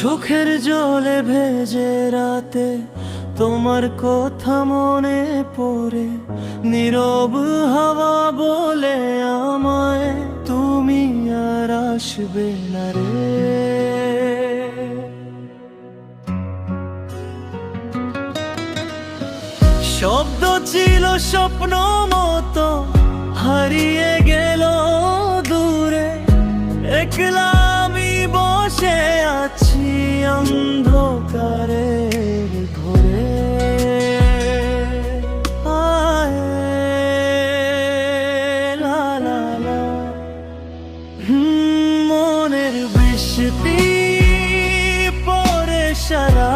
চোখের জলে ভেজে রাতে তোমার কথা মনে পড়ে, নীরব হাওয়া বলে আমায় তুমি আর আসবে না রে। শব্দ ছিল স্বপ্ন মতো, হারিয়ে গেল দূরে। একলা আমি বসে আছি অন্ধকারে ঘরে। আয় লা লা লা, মনের বৃষ্টি পরে সারা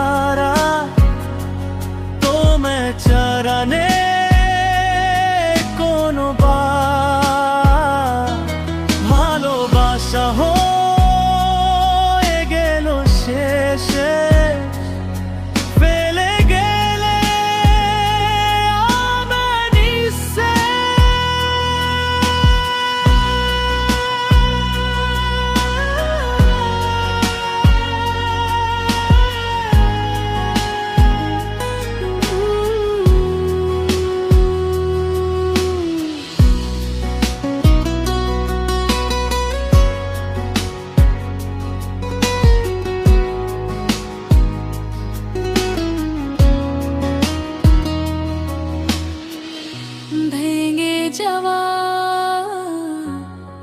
তোমায় চরণে কোনো বার ভালোবাসা হয়ে গেল শেষে। ফেলে গেলে আমার নিঃশ্বাস। ভেঙে যাওয়া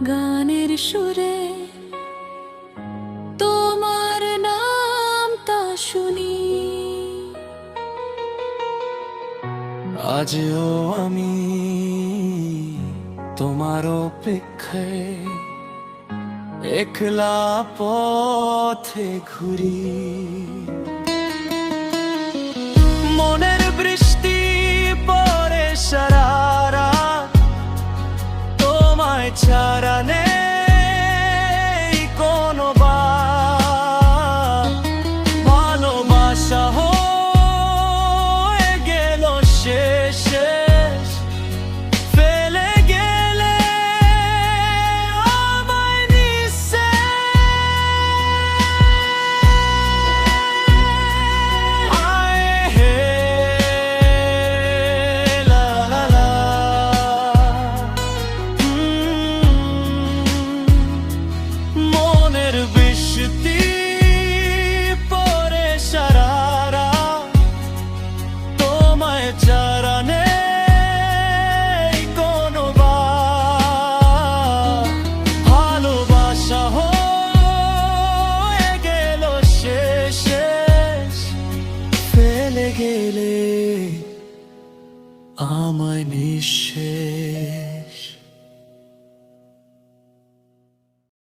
গানের সুরে তোমার নামটা শুনি। আজও আমি তোমার অপেক্ষায় একলা পথে ঘুরি। মনের বৃষ্টি পরে সারা রাত তোমায় ছাড়া নেই কোনো বার ভালোবাসা হয়ে গেল শেষে। ফেলে গেলে আমায় নিঃশ্বাস। আয় হে লা লা লা, মনের বৃষ্টি পরে সারা রাত তোমায় ছাড়া নেই কোনো বার ভালোবাসা হয়ে গেল শেষে। ফেলে গেলে আমায় নিঃশেষ।